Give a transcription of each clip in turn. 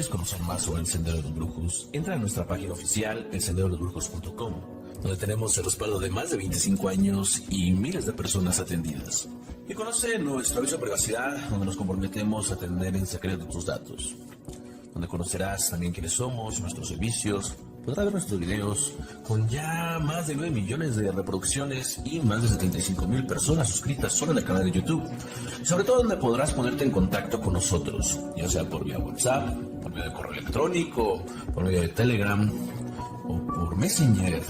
¿Quieres conocer más sobre el Sendero de los Brujos? Entra a nuestra página oficial, elsenderolosbrujos.com, donde tenemos el respaldo de más de 25 años y miles de personas atendidas. Y conoce nuestro aviso de privacidad, donde nos comprometemos a atender en secreto tus datos. Donde conocerás también quiénes somos, nuestros servicios, podrás ver nuestros videos con ya más de 9 millones de reproducciones y más de 75,000 personas suscritas solo en el canal de YouTube. Y sobre todo donde podrás ponerte en contacto con nosotros, ya sea por vía WhatsApp, por medio de correo electrónico, por medio de Telegram o por Messenger.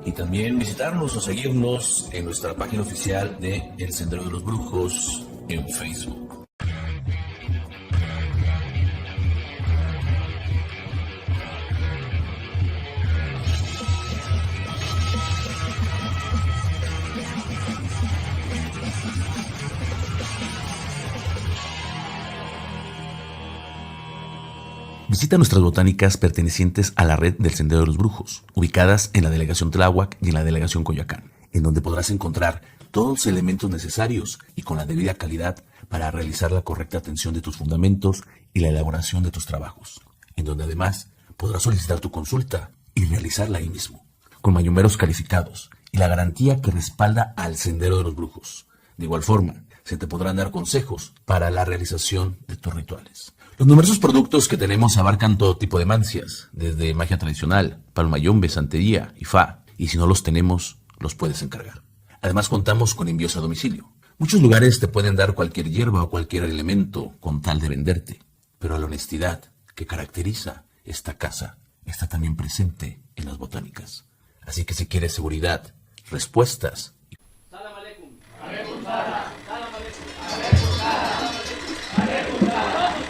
Y también visitarnos o seguirnos en nuestra página oficial de El Sendero de los Brujos en Facebook. Visita nuestras botánicas pertenecientes a la red del Sendero de los Brujos, ubicadas en la delegación Tláhuac y en la delegación Coyoacán, en donde podrás encontrar todos los elementos necesarios y con la debida calidad para realizar la correcta atención de tus fundamentos y la elaboración de tus trabajos, en donde además podrás solicitar tu consulta y realizarla ahí mismo, con mayumberos calificados y la garantía que respalda al Sendero de los Brujos. De igual forma, se te podrán dar consejos para la realización de tus rituales. Los numerosos productos que tenemos abarcan todo tipo de mancias, desde magia tradicional, palmayombe, santería y fa, y si no los tenemos, los puedes encargar. Además contamos con envíos a domicilio. Muchos lugares te pueden dar cualquier hierba o cualquier elemento con tal de venderte, pero la honestidad que caracteriza esta casa está también presente en las botánicas. Así que si quieres seguridad, respuestas. Salam aleikum. Aleikum salam. Salam aleikum. Aleikum salam. Aleikum salam.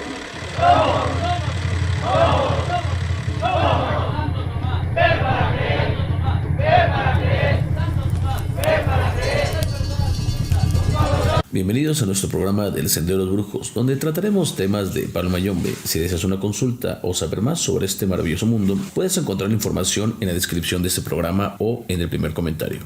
Bienvenidos a nuestro programa del Sendero de los Brujos, donde trataremos temas de palmayombe. Si deseas una consulta o saber más sobre este maravilloso mundo, puedes encontrar la información en la descripción de este programa o en el primer comentario.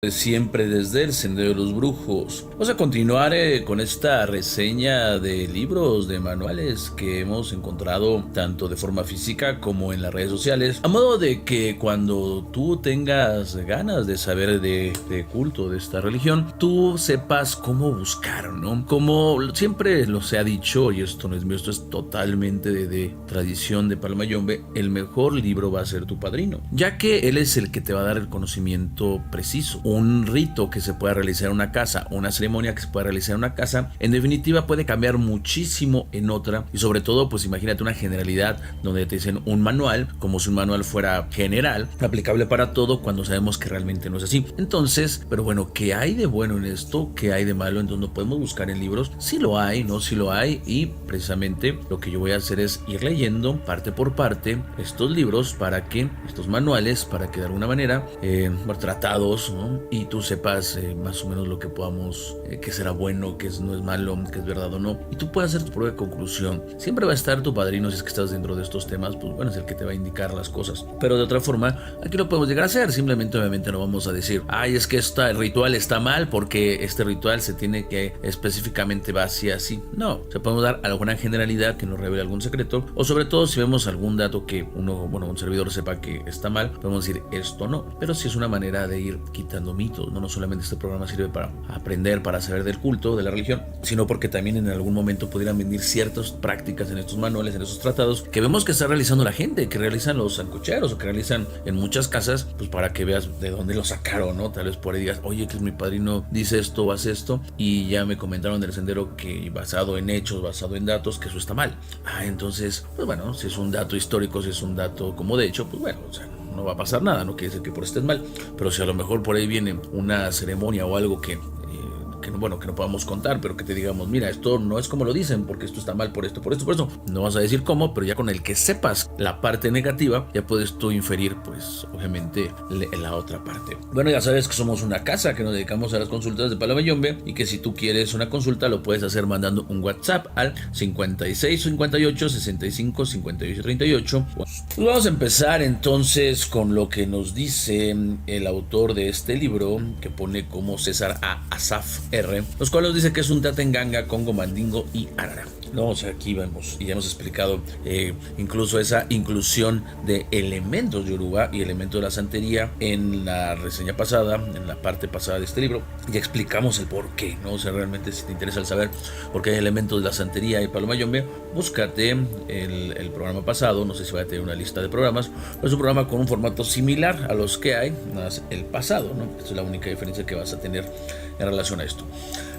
Siempre desde el Sendero de los Brujos. Vamos a continuar con esta reseña de libros, de manuales que hemos encontrado tanto de forma física como en las redes sociales, a modo de que cuando tú tengas ganas de saber de culto, de esta religión, tú sepas cómo buscar, ¿no? Como siempre lo se ha dicho, y esto no es mío, esto es totalmente de tradición de palmayombe, el mejor libro va a ser tu padrino, ya que él es el que te va a dar el conocimiento preciso. Un rito que se pueda realizar en una casa, una ceremonia que se pueda realizar en una casa, en definitiva puede cambiar muchísimo en otra, y sobre todo pues imagínate una generalidad donde te dicen un manual, como si un manual fuera general, aplicable para todo, cuando sabemos que realmente no es así. Entonces, pero bueno, ¿qué hay de bueno en esto? ¿Qué hay de malo? Entonces no podemos buscar en libros. Sí lo hay, ¿no? Sí lo hay, y precisamente lo que yo voy a hacer es ir leyendo parte por parte estos libros, para que estos manuales, para que de alguna manera tratados, ¿no? Y tú sepas más o menos lo que podamos, que será bueno, que no es malo, que es verdad o no, y tú puedes hacer tu propia conclusión. Siempre va a estar tu padrino, si es que estás dentro de estos temas, pues bueno, es el que te va a indicar las cosas, pero de otra forma aquí lo podemos llegar a hacer. Simplemente obviamente no vamos a decir, ay, es que el ritual está mal porque este ritual se tiene que específicamente va así. No, se podemos dar alguna generalidad que nos revele algún secreto, o sobre todo si vemos algún dato que un servidor sepa que está mal, podemos decir esto no, pero sí es una manera de ir quitando mitos. No solamente este programa sirve para aprender, para saber del culto, de la religión, sino porque también en algún momento pudieran venir ciertas prácticas en estos manuales, en estos tratados, que vemos que está realizando la gente, que realizan los sancocheros o que realizan en muchas casas, pues para que veas de dónde lo sacaron, ¿no? Tal vez por ahí digas, oye, que mi padrino dice esto o hace esto, y ya me comentaron del sendero que basado en hechos, basado en datos, que eso está mal. Entonces, pues bueno, si es un dato histórico, si es un dato como de hecho, pues bueno, o sea, no va a pasar nada, no quiere decir que por estés mal, pero si a lo mejor por ahí viene una ceremonia o algo que que no podamos contar, pero que te digamos, mira, esto no es como lo dicen, porque esto está mal por esto, por esto, por eso. No vas a decir cómo, pero ya con el que sepas la parte negativa, ya puedes tú inferir, pues, obviamente, la otra parte. Bueno, ya sabes que somos una casa que nos dedicamos a las consultas de Palo Mayombe y que si tú quieres una consulta lo puedes hacer mandando un WhatsApp al 56 58 65 58 38. Pues vamos a empezar entonces con lo que nos dice el autor de este libro, que pone como César A. Asaf R., los cuales nos dice que es un Tatenganga, Congo, Mandingo y Arara. No, o sea, aquí vemos y ya hemos explicado incluso esa inclusión de elementos yoruba y elementos de la santería en la reseña pasada, en la parte pasada de este libro. Ya explicamos el por qué, ¿no? O sea, realmente si te interesa el saber por qué hay elementos de la santería y Palo Mayombe, búscate el programa pasado, no sé si va a tener una lista de programas, pero es un programa con un formato similar a los que hay, más el pasado, ¿no? Esta es la única diferencia que vas a tener en relación a esto.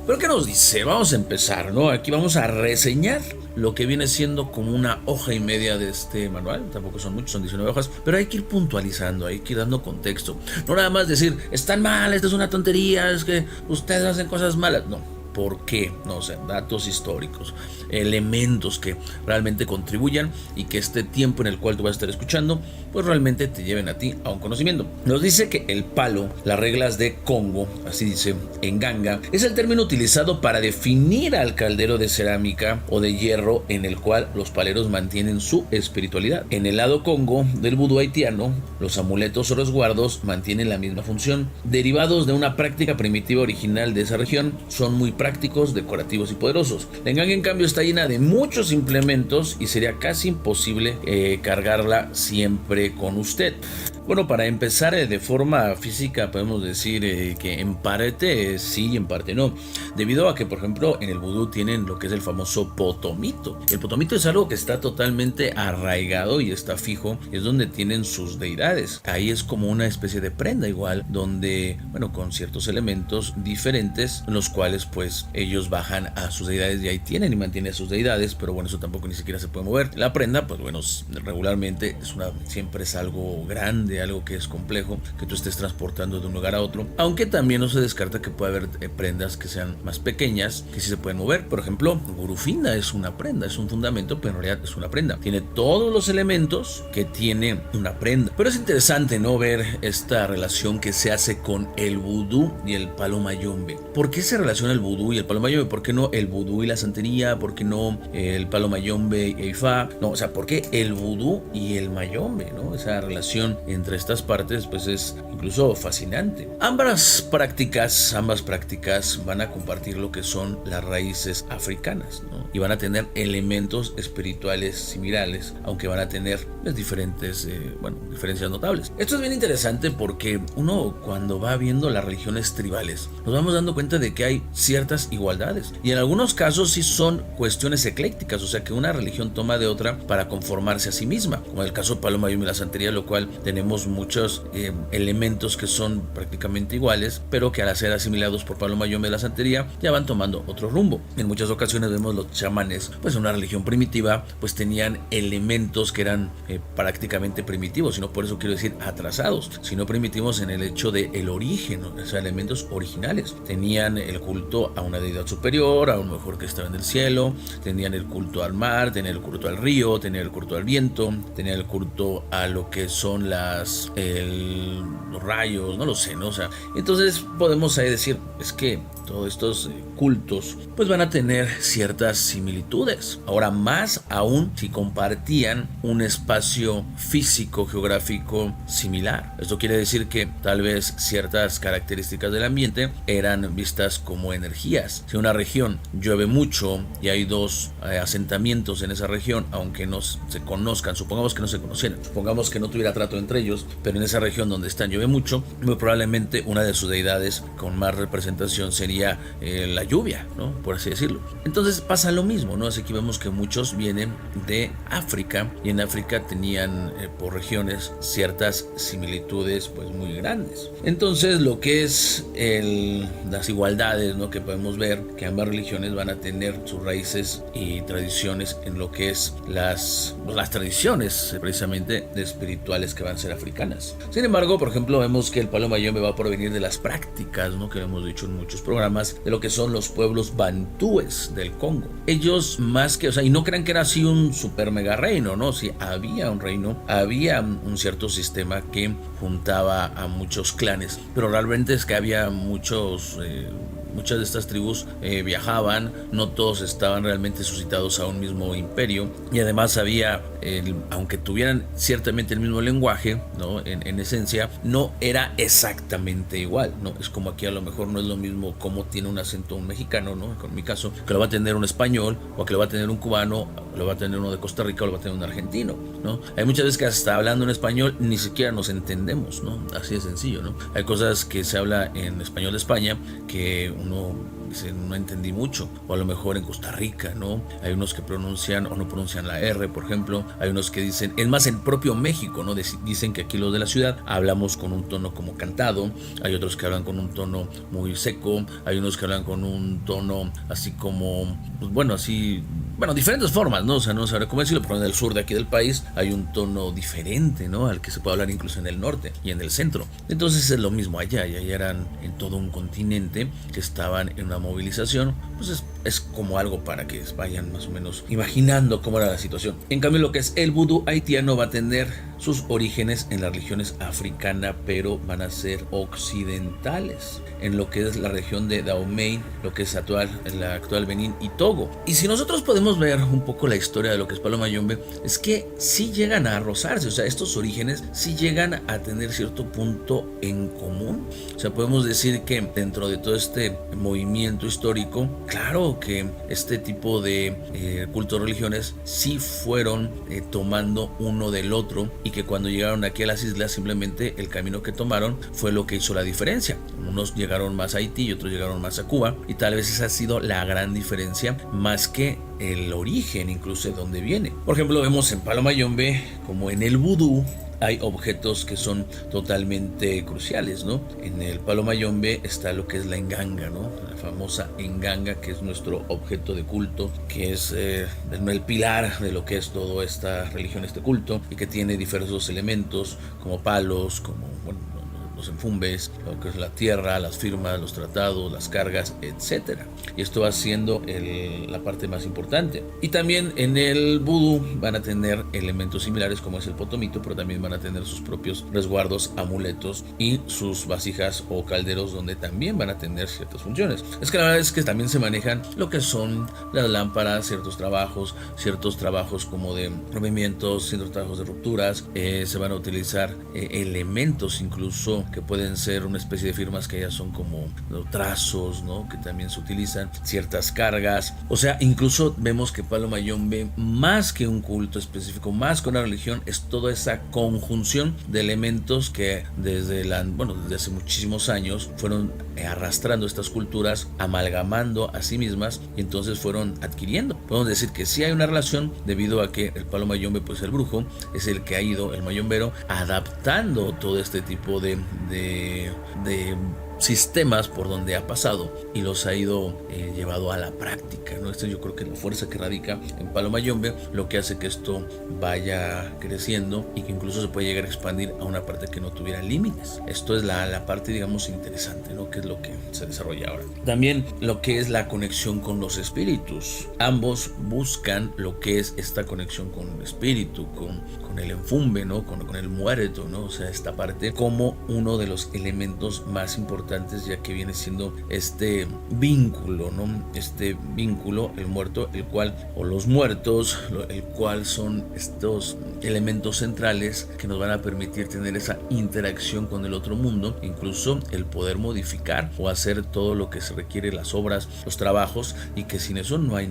Pero ¿qué nos dice? Vamos a empezar, ¿no? Aquí vamos a reseñar lo que viene siendo como una hoja y media de este manual. Tampoco son muchos, son 19 hojas, pero hay que ir puntualizando, hay que ir dando contexto. No nada más decir, están mal, esto es una tontería, es que ustedes hacen cosas malas. No. ¿Por qué? No, o sea, datos históricos, elementos que realmente contribuyan y que este tiempo en el cual tú vas a estar escuchando, pues realmente te lleven a ti a un conocimiento. Nos dice que el palo, las reglas de Congo, así dice, en Ganga, es el término utilizado para definir al caldero de cerámica o de hierro en el cual los paleros mantienen su espiritualidad. En el lado Congo del vudú haitiano, los amuletos o resguardos mantienen la misma función. Derivados de una práctica primitiva original de esa región, son muy prácticos, decorativos y poderosos. La Nganga, en cambio, está llena de muchos implementos y sería casi imposible cargarla siempre con usted. Bueno, para empezar de forma física podemos decir que en parte sí y en parte no, debido a que, por ejemplo, en el vudú tienen lo que es el famoso potomito. El potomito es algo que está totalmente arraigado y está fijo, es donde tienen sus deidades. Ahí es como una especie de prenda igual, donde, bueno, con ciertos elementos diferentes, los cuales pues ellos bajan a sus deidades y ahí tienen y mantienen a sus deidades, pero bueno, eso tampoco ni siquiera se puede mover. La prenda, pues bueno, regularmente siempre es algo grande, algo que es complejo, que tú estés transportando de un lugar a otro, aunque también no se descarta que puede haber prendas que sean más pequeñas, que sí se pueden mover. Por ejemplo, Gurufinda es una prenda, es un fundamento, pero en realidad es una prenda. Tiene todos los elementos que tiene una prenda. Pero es interesante, ¿no?, ver esta relación que se hace con el vudú y el Palo Mayombe. ¿Por qué se relaciona el vudú y el Palo Mayombe? ¿Por qué no el vudú y la santería? ¿Por qué no el Palo Mayombe y Ifá? No, o sea, ¿por qué el vudú y el Mayombe, ¿no? Esa relación entre estas partes pues es incluso fascinante. Ambas prácticas van a compartir lo que son las raíces africanas, ¿no? Y van a tener elementos espirituales similares, aunque van a tener pues, diferencias notables. Esto es bien interesante porque uno, cuando va viendo las religiones tribales, nos vamos dando cuenta de que hay ciertas igualdades y en algunos casos sí son cuestiones eclécticas, o sea que una religión toma de otra para conformarse a sí misma, como en el caso de Palo Mayombe y la santería, lo cual tenemos muchos elementos que son prácticamente iguales, pero que al ser asimilados por Palo Mayombe y la santería ya van tomando otro rumbo. En muchas ocasiones vemos los chamanes, pues en una religión primitiva, pues tenían elementos que eran prácticamente primitivos, y no por eso quiero decir atrasados, sino primitivos en el hecho de el origen, o sea, elementos originales. Tenían el culto a una deidad superior, a un mejor que estaba en el cielo, tenían el culto al mar, tenían el culto al río, tenían el culto al viento, tenían el culto a lo que son los rayos, no lo sé, ¿no? O sea, entonces podemos ahí decir, es que todos estos cultos pues van a tener ciertas similitudes. Ahora, más aún si compartían un espacio físico geográfico similar. Esto quiere decir que tal vez ciertas características del ambiente eran vistas como energías. Si una región llueve mucho y hay dos asentamientos en esa región, aunque no se conozcan, supongamos que no se conocieran, supongamos que no tuviera trato entre ellos, pero en esa región donde están llueve mucho, muy probablemente una de sus deidades con más representación sería la lluvia, ¿no?, por así decirlo. Entonces pasa lo mismo, ¿no? Así que vemos que muchos vienen de África y en África tenían por regiones ciertas similitudes pues muy grandes. Entonces lo que es las igualdades, ¿no?, que podemos ver que ambas religiones van a tener sus raíces y tradiciones en lo que es las tradiciones precisamente espirituales que van a ser africanas. Sin embargo, por ejemplo, vemos que el Palo Mayombe va a provenir de las prácticas, ¿no?, que hemos dicho en muchos programas, ramas de lo que son los pueblos bantúes del Congo. Ellos más que, y no crean que era así un super mega reino, ¿no? Sí, había un reino, había un cierto sistema que juntaba a muchos clanes, pero realmente es que había muchas de estas tribus viajaban, no todos estaban realmente suscitados a un mismo imperio, y además había, aunque tuvieran ciertamente el mismo lenguaje, ¿no? En esencia, no era exactamente igual, ¿no? Es como aquí a lo mejor no es lo mismo como tiene un acento un mexicano, ¿no? En mi caso, que lo va a tener un español, o que lo va a tener un cubano, lo va a tener uno de Costa Rica, o lo va a tener un argentino, ¿no? Hay muchas veces que hasta hablando en español ni siquiera nos entendemos, ¿no? Así de sencillo, ¿no? Hay cosas que se habla en español de España que uno dice, no entendí mucho, o a lo mejor en Costa Rica, ¿no? Hay unos que pronuncian o no pronuncian la R, por ejemplo. Hay unos que dicen, es más, en propio México, ¿no? Dicen que aquí los de la ciudad hablamos con un tono como cantado, hay otros que hablan con un tono muy seco, hay unos que hablan con un tono así como, pues bueno, diferentes formas, ¿no? O sea, no sabré cómo decirlo, pero en el sur de aquí del país hay un tono diferente, ¿no? Al que se puede hablar incluso en el norte y en el centro. Entonces es lo mismo allá, y allá eran en todo un continente que estaban en una movilización, pues es como algo para que vayan más o menos imaginando cómo era la situación. En cambio, lo que es el vudú haitiano va a tener sus orígenes en las religiones africanas, pero van a ser occidentales, en lo que es la región de Dahomey, lo que es la actual Benín y Togo. Y si nosotros podemos ver un poco la historia de lo que es Palo Mayombe, es que sí llegan a rozarse, o sea, estos orígenes sí llegan a tener cierto punto en común. O sea, podemos decir que dentro de todo este movimiento histórico, claro que este tipo de cultos, religiones, sí fueron tomando uno del otro, y que cuando llegaron aquí a las islas, simplemente el camino que tomaron fue lo que hizo la diferencia. Unos llegaron más a Haití y otros llegaron más a Cuba, y tal vez esa ha sido la gran diferencia, más que el origen incluso de donde viene. Por ejemplo, vemos en Palo Mayombe como en el vudú hay objetos que son totalmente cruciales, ¿no? En el Palo Mayombe está lo que es la enganga, ¿no? La famosa enganga, que es nuestro objeto de culto, que es el pilar de lo que es toda esta religión, este culto, y que tiene diversos elementos como palos, como, los enfumbes, lo que es la tierra, las firmas, los tratados, las cargas, etc. Y esto va siendo la parte más importante. Y también en el vudú van a tener elementos similares como es el potomito, pero también van a tener sus propios resguardos, amuletos y sus vasijas o calderos, donde también van a tener ciertas funciones. Es que la verdad es que también se manejan lo que son las lámparas, ciertos trabajos como de rompimientos, ciertos trabajos de rupturas. Se van a utilizar elementos incluso que pueden ser una especie de firmas que ya son como trazos, ¿no? Que también se utilizan, ciertas cargas. O sea, incluso vemos que Palo Mayombe, más que un culto específico, más que una religión, es toda esa conjunción de elementos que desde hace muchísimos años fueron arrastrando estas culturas, amalgamando a sí mismas, y entonces fueron adquiriendo. Podemos decir que sí hay una relación, debido a que el Palo Mayombe, pues el brujo, es el que ha ido, el mayombero, adaptando todo este tipo de sistemas por donde ha pasado y los ha ido llevado a la práctica, ¿no? Esto yo creo que es la fuerza que radica en Palo Mayombe, lo que hace que esto vaya creciendo y que incluso se puede llegar a expandir a una parte que no tuviera límites. Esto es la parte, digamos, interesante, ¿no? Que es lo que se desarrolla ahora. También lo que es la conexión con los espíritus. Ambos buscan lo que es esta conexión con el espíritu, con el enfumbe, ¿no? Con el muerto, ¿no? O sea, esta parte como uno de los elementos más importantes, ya que viene siendo este vínculo, ¿no? Este vínculo, el muerto, el cual, o los muertos, el cual son estos elementos centrales que nos van a permitir tener esa interacción con el otro mundo, incluso el poder modificar o hacer todo lo que se requiere, las obras, los trabajos, y que sin eso no hay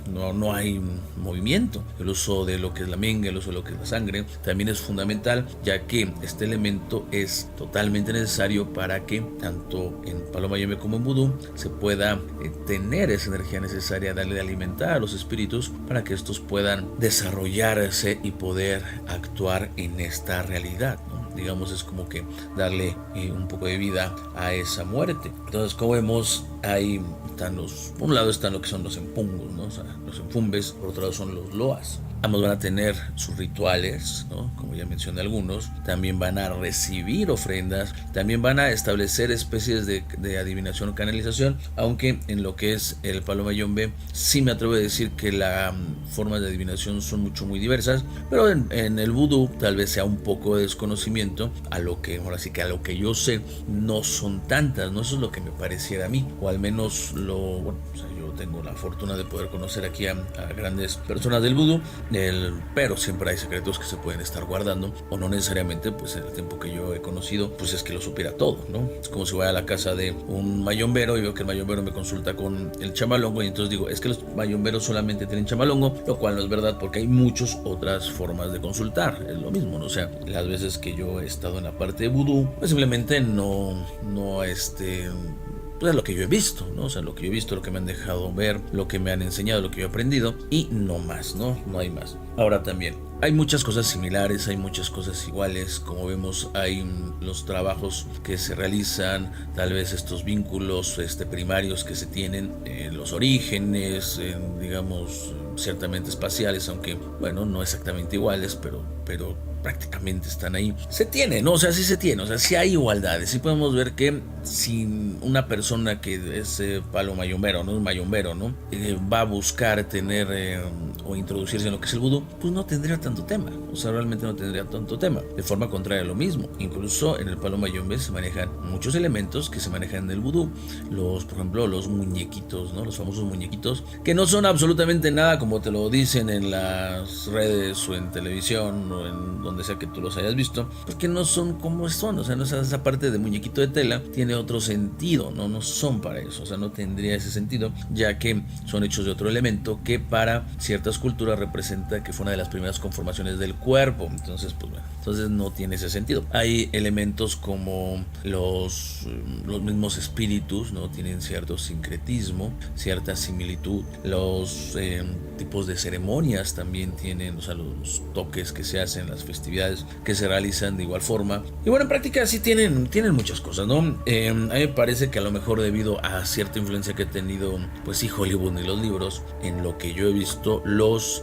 no hay movimiento. El uso de lo que es la menga, el uso de lo que es la sangre, también es fundamental, ya que este elemento es totalmente necesario para que tanto en Palo Mayombe como en vudú se pueda tener esa energía necesaria, darle de alimentar a los espíritus para que estos puedan desarrollarse y poder actuar en esta realidad, ¿no? digamos, es como que darle un poco de vida a esa muerte. Entonces, como vemos, por un lado están lo que son los empungos, ¿no? O sea, los enfumbes, por otro lado son los loas. Ambos van a tener sus rituales, ¿no? Como ya mencioné algunos. También van a recibir ofrendas. También van a establecer especies de adivinación o canalización. Aunque en lo que es el Palo Mayombe, sí me atrevo a decir que las formas de adivinación son muy diversas. Pero en el vudú tal vez sea un poco de desconocimiento. Ahora sí que a lo que yo sé, no son tantas, ¿no? Eso es lo que me pareciera a mí. O al menos yo tengo la fortuna de poder conocer aquí a grandes personas del vudú, pero siempre hay secretos que se pueden estar guardando, o no necesariamente, pues en el tiempo que yo he conocido, pues es que lo supiera todo, ¿no? Es como si voy a la casa de un mayombero y veo que el mayombero me consulta con el chamalongo, y entonces digo, es que los mayomberos solamente tienen chamalongo, lo cual no es verdad, porque hay muchas otras formas de consultar, es lo mismo, ¿no? O sea, las veces que yo he estado en la parte de vudú, pues simplemente pues es lo que yo he visto, ¿no? O sea, lo que yo he visto, lo que me han dejado ver, lo que me han enseñado, lo que yo he aprendido, y no más, ¿no? No hay más. Ahora también, hay muchas cosas similares, hay muchas cosas iguales. Como vemos, hay los trabajos que se realizan, tal vez estos vínculos primarios que se tienen, los orígenes, digamos, ciertamente espaciales, aunque, bueno, no exactamente iguales, pero prácticamente están ahí. Se tiene, ¿no? O sea, sí se tiene, o sea, sí hay igualdades. Sí podemos ver que si una persona que es palo mayombero, ¿no? Un mayombero, ¿no? Va a buscar tener o introducirse en lo que es el vudú, pues no tendría tanto tema. O sea, realmente no tendría tanto tema. De forma contraria, lo mismo. Incluso en el palo mayombe se manejan muchos elementos que se manejan en el vudú. Por ejemplo, los muñequitos, ¿no? Los famosos muñequitos, que no son absolutamente nada como te lo dicen en las redes o en televisión o en donde sea que tú los hayas visto, porque no son como son. O sea, esa parte de muñequito de tela tiene otro sentido, no son para eso. O sea, no tendría ese sentido, ya que son hechos de otro elemento que para ciertas culturas representa que fue una de las primeras conformaciones del cuerpo. Entonces, pues bueno, entonces no tiene ese sentido. Hay elementos como los mismos espíritus, ¿no? Tienen cierto sincretismo, cierta similitud. Los tipos de ceremonias también tienen, o sea, los toques que se hacen, las festividades que se realizan de igual forma. Y bueno, en práctica sí tienen muchas cosas, ¿no? A mí me parece que a lo mejor debido a cierta influencia que ha tenido, pues sí, Hollywood y los libros, en lo que yo he visto, los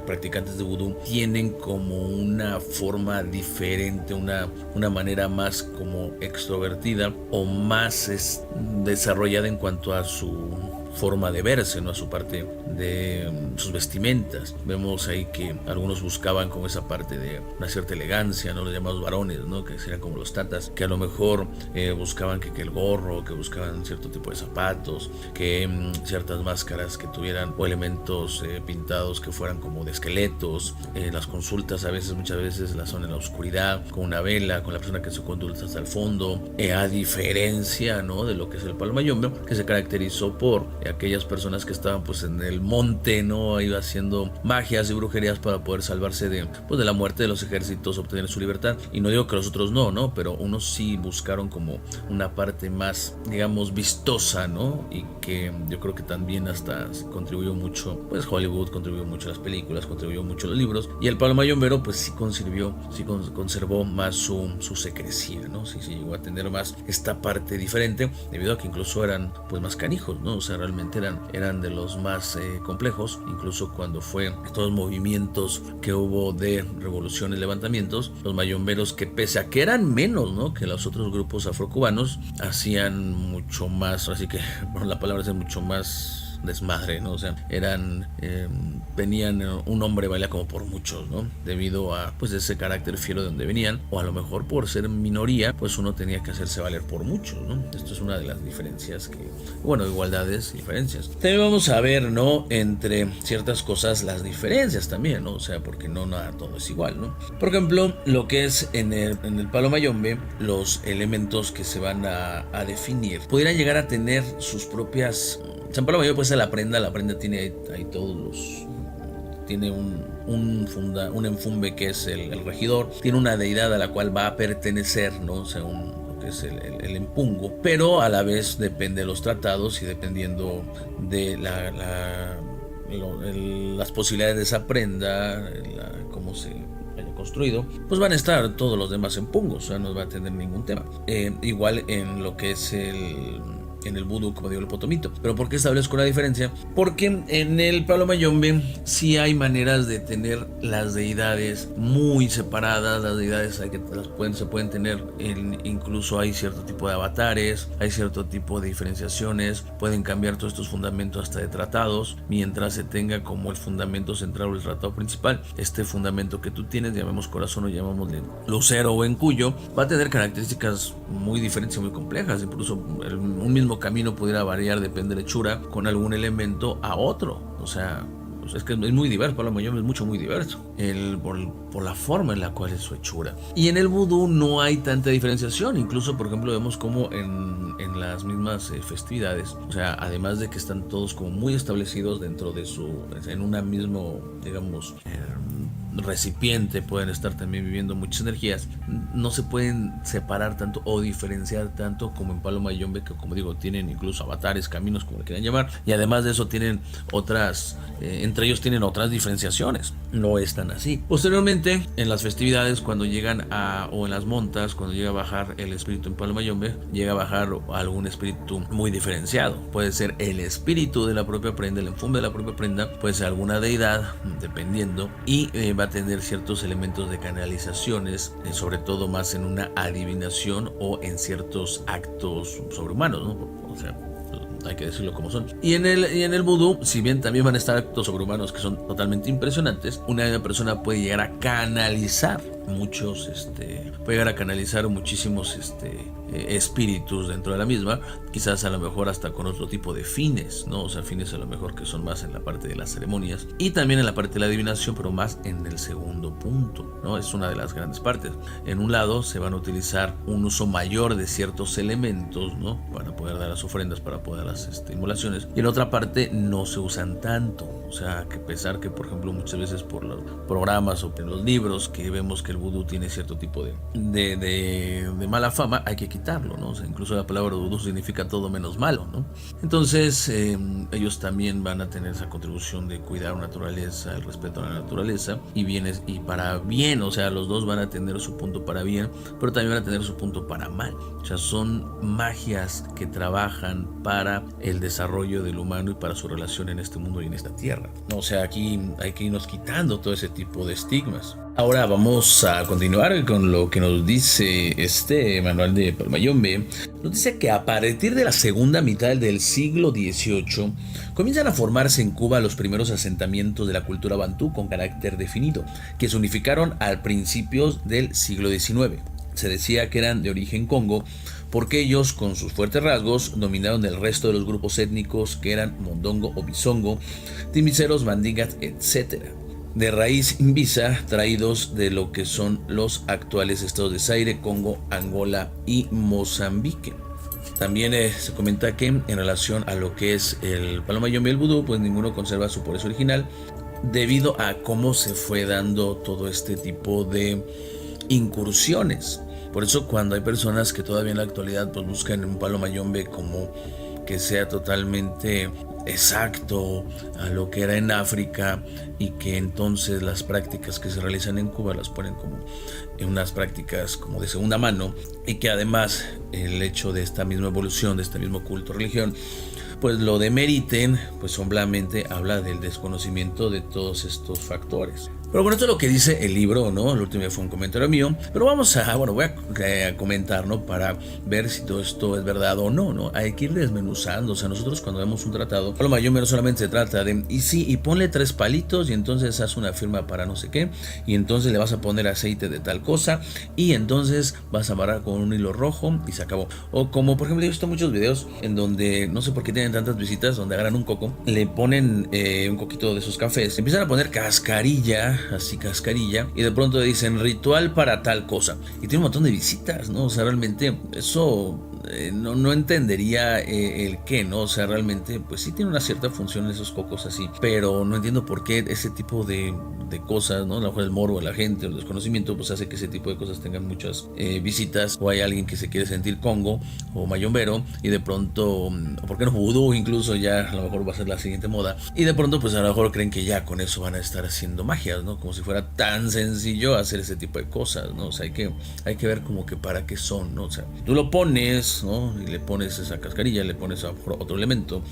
practicantes de vudú tienen como una forma diferente, una manera más como extrovertida o más desarrollada en cuanto a su forma de verse, ¿no? A su parte de sus vestimentas. Vemos ahí que algunos buscaban como esa parte de una cierta elegancia, ¿no? Los llamados varones, ¿no? Que serían como los tatas, que a lo mejor buscaban que el gorro, que buscaban cierto tipo de zapatos, que ciertas máscaras que tuvieran o elementos pintados que fueran como de esqueletos. Las consultas muchas veces las son en la oscuridad, con una vela, con la persona que se consulta hasta el fondo, a diferencia, ¿no? De lo que es el palo mayombe, que se caracterizó por aquellas personas que estaban pues en el monte, ¿no? Ahí haciendo magias y brujerías para poder salvarse de la muerte de los ejércitos, obtener su libertad. Y no digo que los otros no, pero unos sí buscaron como una parte más, digamos, vistosa, ¿no? Y que yo creo que también hasta contribuyó mucho, pues Hollywood contribuyó mucho a las películas, contribuyó mucho a los libros, y el palo mayombero pues sí conservó más su secrecía, ¿no? Sí llegó a tener más esta parte diferente, debido a que incluso eran pues más canijos, ¿no? O sea, realmente eran de los más complejos. Incluso cuando fue estos movimientos que hubo de revoluciones, levantamientos, los mayomberos, que pese a que eran menos, ¿no? que los otros grupos afrocubanos, hacían mucho más, así que bueno, la palabra es mucho más desmadre, ¿no? O sea, venían, un hombre baila como por muchos, ¿no? Debido a pues ese carácter fiero de donde venían, o a lo mejor por ser minoría, pues uno tenía que hacerse valer por muchos, ¿no? Esto es una de las diferencias igualdades y diferencias. También vamos a ver, ¿no? Entre ciertas cosas las diferencias también, ¿no? O sea, porque no nada, todo es igual, ¿no? Por ejemplo, lo que es en el palo mayombe, los elementos que se van a definir, pudieran llegar a tener sus propias... San Palo Mayombe pues la prenda tiene ahí todos tiene un enfumbe que es el regidor, tiene una deidad a la cual va a pertenecer, ¿no? Según lo que es el empungo, pero a la vez depende de los tratados y dependiendo de las posibilidades de esa prenda, cómo se construido, pues van a estar todos los demás en pungos, o sea, no va a tener ningún tema. Igual en lo que es en el vudú, como digo, el potomito. ¿Pero por qué establezco la diferencia? Porque en el Palo Mayombe sí hay maneras de tener las deidades muy separadas. Las deidades se pueden tener, incluso hay cierto tipo de avatares, hay cierto tipo de diferenciaciones, pueden cambiar todos estos fundamentos hasta de tratados, mientras se tenga como el fundamento central o el tratado principal. Este fundamento que tú tienes, llamemos corazón o llamémosle lucero o encuyo, va a tener características muy diferentes y muy complejas. Incluso un mismo camino pudiera variar, depende de la hechura, con algún elemento a otro. O sea, pues es que es muy diverso. Palo Mayombe es muy diverso por la forma en la cual es su hechura. Y en el vudú no hay tanta diferenciación. Incluso, por ejemplo, vemos como en las mismas festividades, o sea, además de que están todos como muy establecidos dentro de en una mismo, digamos, recipiente, pueden estar también viviendo muchas energías, no se pueden separar tanto o diferenciar tanto como en Palo Mayombe, que, como digo, tienen incluso avatares, caminos, como le quieran llamar, y además de eso tienen otras, entre ellos tienen otras diferenciaciones. No es tan así. Posteriormente, en las festividades, cuando llegan o en las montas, cuando llega a bajar el espíritu en Palo Mayombe, llega a bajar algún espíritu muy diferenciado. Puede ser el espíritu de la propia prenda, el enfume de la propia prenda, puede ser alguna deidad, dependiendo, y va a tener ciertos elementos de canalizaciones, sobre todo más en una adivinación o en ciertos actos sobrehumanos, ¿no? O sea, hay que decirlo como son. Y en el vudú, si bien también van a estar actos sobrehumanos que son totalmente impresionantes, una persona puede llegar a canalizar muchísimos espíritus dentro de la misma, quizás a lo mejor hasta con otro tipo de fines, ¿no? O sea, fines a lo mejor que son más en la parte de las ceremonias y también en la parte de la adivinación, pero más en el segundo punto, ¿no? Es una de las grandes partes. En un lado se van a utilizar un uso mayor de ciertos elementos, ¿no? Para poder dar las ofrendas, para poder dar las inmolaciones, y en otra parte no se usan tanto. O sea, que pesar que, por ejemplo, muchas veces por los programas o en los libros que vemos que el vudú tiene cierto tipo de mala fama, hay que quitarlo, ¿no? O sea, incluso la palabra vudú significa todo menos malo, ¿no? Entonces, ellos también van a tener esa contribución de cuidar la naturaleza, el respeto a la naturaleza, y para bien. O sea, los dos van a tener su punto para bien, pero también van a tener su punto para mal. O sea, son magias que trabajan para el desarrollo del humano y para su relación en este mundo y en esta tierra. O sea, aquí hay que irnos quitando todo ese tipo de estigmas. Ahora vamos a continuar con lo que nos dice este manual de Palo Mayombe. Nos dice que a partir de la segunda mitad del siglo XVIII comienzan a formarse en Cuba los primeros asentamientos de la cultura bantú con carácter definido, que se unificaron al principios del siglo XIX. Se decía que eran de origen congo, porque ellos, con sus fuertes rasgos, dominaron el resto de los grupos étnicos que eran mondongo o bisongo, timiceros, mandingas, etc. De raíz invisa, traídos de lo que son los actuales estados de Zaire, Congo, Angola y Mozambique. También se comenta que en relación a lo que es el Palo Mayombe y el vudú, pues ninguno conserva su pureza original, debido a cómo se fue dando todo este tipo de incursiones. Por eso, cuando hay personas que todavía en la actualidad pues buscan un Palo Mayombe como que sea totalmente exacto a lo que era en África, y que entonces las prácticas que se realizan en Cuba las ponen como en unas prácticas como de segunda mano, y que además el hecho de esta misma evolución, de este mismo culto, religión, pues lo demeriten, pues solamente habla del desconocimiento de todos estos factores. Pero bueno, esto es lo que dice el libro, ¿no? El último fue un comentario mío, pero voy a comentar, ¿no? Para ver si todo esto es verdad o no, ¿no? Hay que ir desmenuzando. O sea, nosotros cuando vemos un tratado, Palo Mayombe no solamente se trata de, y ponle 3 palitos, y entonces haz una firma para no sé qué, y entonces le vas a poner aceite de tal cosa, y entonces vas a amarrar con un hilo rojo, y se acabó. O como, por ejemplo, he visto muchos videos en donde, no sé por qué tienen tantas visitas, donde agarran un coco, le ponen un coquito de esos cafés, empiezan a poner cascarilla, y de pronto dicen ritual para tal cosa, y tiene un montón de visitas, ¿no? O sea, realmente eso no entendería el qué, ¿no? O sea, realmente, pues sí tiene una cierta función esos cocos así, pero no entiendo por qué ese tipo de cosas, ¿no? A lo mejor el morbo de la gente o el desconocimiento, pues hace que ese tipo de cosas tengan muchas visitas, o hay alguien que se quiere sentir congo o mayombero, y de pronto, ¿por qué no vudú? Incluso ya a lo mejor va a ser la siguiente moda, y de pronto, pues a lo mejor creen que ya con eso van a estar haciendo magias, ¿no? Como si fuera tan sencillo hacer ese tipo de cosas, ¿no? O sea, hay que ver como que para qué son, ¿no? O sea, tú lo pones, ¿no? Y le pones esa cascarilla, le pones a otro elemento,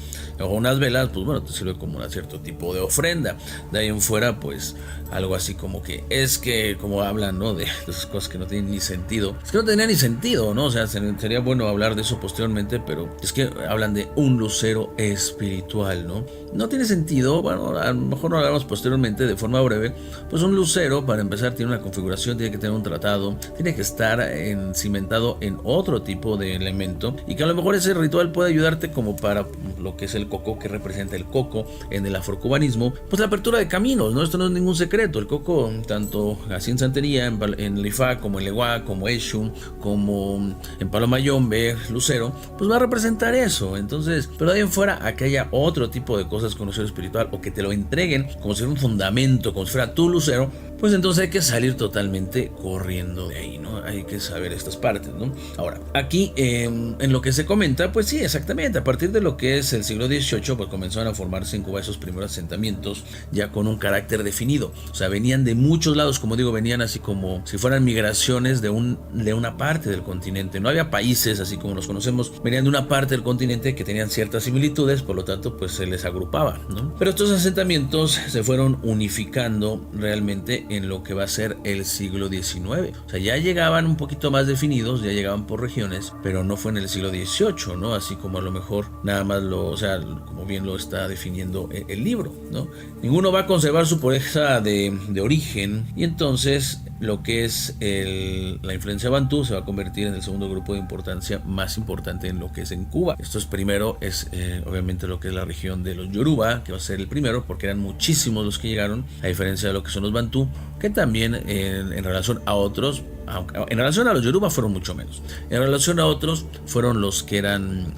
o unas velas, pues bueno, te sirve como un cierto tipo de ofrenda. De ahí en fuera, pues algo así como que es que, como hablan, ¿no? De esas cosas que no tienen ni sentido. Es que no tenía ni sentido, ¿no? O sea, sería bueno hablar de eso posteriormente, pero es que hablan de un lucero espiritual, ¿no? No tiene sentido, bueno, a lo mejor no hablamos posteriormente de forma breve. Pues un lucero, para empezar, tiene una configuración, tiene que tener un tratado, tiene que estar cimentado en otro tipo de elemento, y que a lo mejor ese ritual puede ayudarte como para lo que es el coco, que representa el coco en el afrocubanismo, pues la apertura de caminos, ¿no? Esto no es ningún secreto. El coco, tanto así en santería, en el Ifá, como en Leguá, como Eshu, como en Palo Mayombe, lucero, pues va a representar eso. Entonces, pero de ahí en fuera, a que haya otro tipo de cosas con lucero espiritual, o que te lo entreguen como si fuera un fundamento, como si fuera tu lucero, pues entonces hay que salir totalmente corriendo de ahí, ¿no? Hay que saber estas partes, ¿no? Ahora, aquí en lo que se comenta, pues sí, exactamente, a partir de lo que es el siglo XVIII, pues comenzaron a formarse en Cuba esos primeros asentamientos ya con un carácter definido. O sea, venían de muchos lados, como digo, venían así como si fueran migraciones de una parte del continente. No había países así como los conocemos, venían de una parte del continente que tenían ciertas similitudes, por lo tanto, pues se les agrupaba, ¿no? Pero estos asentamientos se fueron unificando realmente en lo que va a ser el siglo XIX. O sea, ya llegaban un poquito más definidos, ya llegaban por regiones, pero no fue en el siglo XVIII, ¿no? Así como a lo mejor nada más o sea, como bien lo está definiendo el libro, ¿no? Ninguno va a conservar su pureza de origen, y entonces lo que es la influencia bantú se va a convertir en el segundo grupo de importancia más importante en lo que es en Cuba. Esto es primero, obviamente lo que es la región de los Yoruba, que va a ser el primero, porque eran muchísimos los que llegaron, a diferencia de lo que son los bantú, que también en relación a otros, en relación a los Yoruba fueron mucho menos, en relación a otros fueron los que eran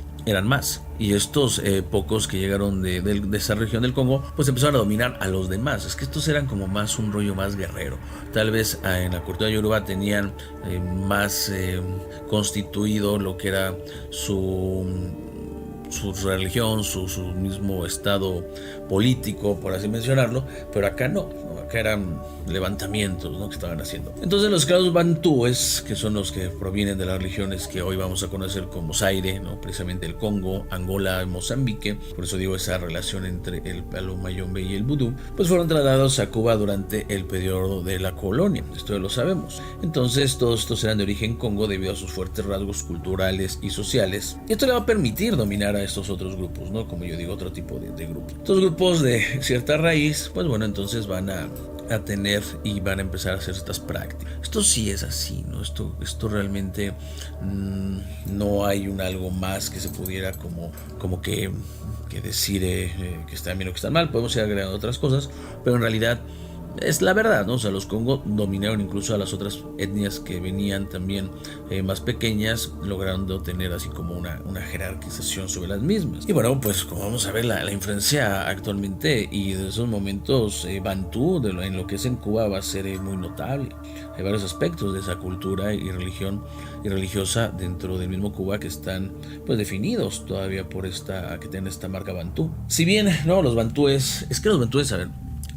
más, y estos pocos que llegaron de esa región del Congo, pues empezaron a dominar a los demás. Es que estos eran como más un rollo más guerrero. Tal vez en la cultura yoruba tenían más constituido lo que era su religión, su mismo estado político, por así mencionarlo, pero acá no, acá eran levantamientos, ¿no?, que estaban haciendo. Entonces los esclavos bantúes, que son los que provienen de las religiones que hoy vamos a conocer como Zaire, ¿no?, precisamente el Congo, Angola y Mozambique, por eso digo esa relación entre el Palo Mayombe y el vudú, pues fueron trasladados a Cuba durante el periodo de la colonia. Esto ya lo sabemos. Entonces todos estos eran de origen Congo debido a sus fuertes rasgos culturales y sociales, y esto le va a permitir dominar a estos otros grupos, ¿no?, como yo digo, otro tipo de grupos. Estos grupos de cierta raíz, pues bueno, entonces van a tener y van a empezar a hacer estas prácticas. Esto sí es así, ¿no? Esto realmente no hay algo más que se pudiera como que decir que está bien o que está mal. Podemos ir agregando otras cosas, pero en realidad es la verdad, ¿no? O sea, los Congo dominaron incluso a las otras etnias que venían también más pequeñas, logrando tener así como una jerarquización sobre las mismas. Y bueno, pues como vamos a ver, la influencia actualmente y de esos momentos bantú en lo que es en Cuba va a ser muy notable. Hay varios aspectos de esa cultura y religión y religiosa dentro del mismo Cuba que están pues definidos todavía por que tienen esta marca bantú. Si bien, no, los bantúes, a ver,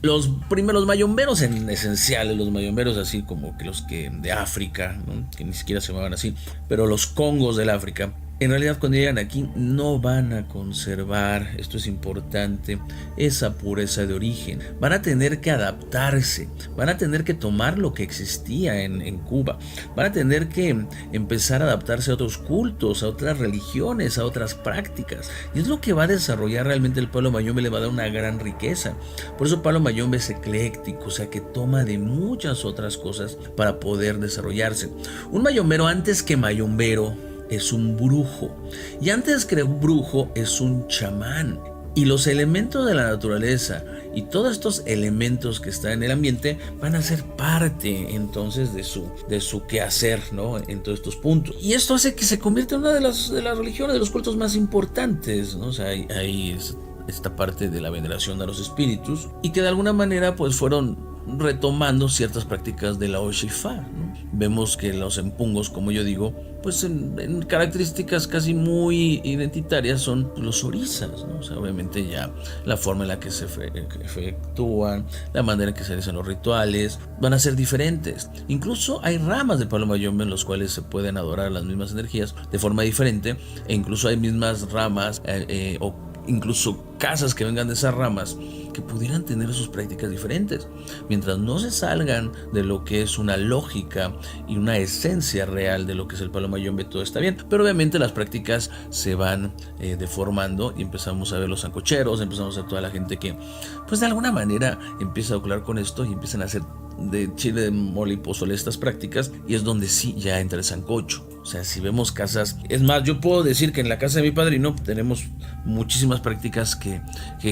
los primeros mayomberos en esenciales, los mayomberos así como que los que de África, ¿no?, que ni siquiera se llamaban así, pero los congos del África, en realidad cuando llegan aquí no van a conservar, esto es importante, esa pureza de origen. Van a tener que adaptarse, van a tener que tomar lo que existía en Cuba, van a tener que empezar a adaptarse a otros cultos, a otras religiones, a otras prácticas. Y es lo que va a desarrollar realmente el Palo Mayombe, le va a dar una gran riqueza. Por eso Palo Mayombe es ecléctico, o sea que toma de muchas otras cosas para poder desarrollarse. Un mayombero, antes que mayombero, es un brujo, y antes que un brujo es un chamán. Y los elementos de la naturaleza y todos estos elementos que están en el ambiente van a ser parte entonces de su quehacer, ¿no? En todos estos puntos. Y esto hace que se convierta en una de las religiones, de los cultos más importantes, ¿no? O sea, hay esta parte de la veneración a los espíritus y que de alguna manera pues fueron retomando ciertas prácticas de la Oshifa, ¿no? Vemos que los empungos, como yo digo, pues en características casi muy identitarias son los orisas, ¿no? O sea, obviamente ya la forma en la que se efectúan, la manera en que se realizan los rituales, van a ser diferentes. Incluso hay ramas de Palo Mayombe en los cuales se pueden adorar las mismas energías de forma diferente, e incluso hay mismas ramas o incluso casas que vengan de esas ramas que pudieran tener sus prácticas diferentes, mientras no se salgan de lo que es una lógica y una esencia real de lo que es el Palo Mayombe. Todo está bien, pero obviamente las prácticas se van deformando y empezamos a ver los sancocheros, empezamos a ver toda la gente que pues de alguna manera empieza a ocular con esto y empiezan a hacer de chile, de mole y pozole estas prácticas, y es donde sí ya entra el sancocho. O sea, si vemos casas, es más, yo puedo decir que en la casa de mi padrino tenemos muchísimas prácticas que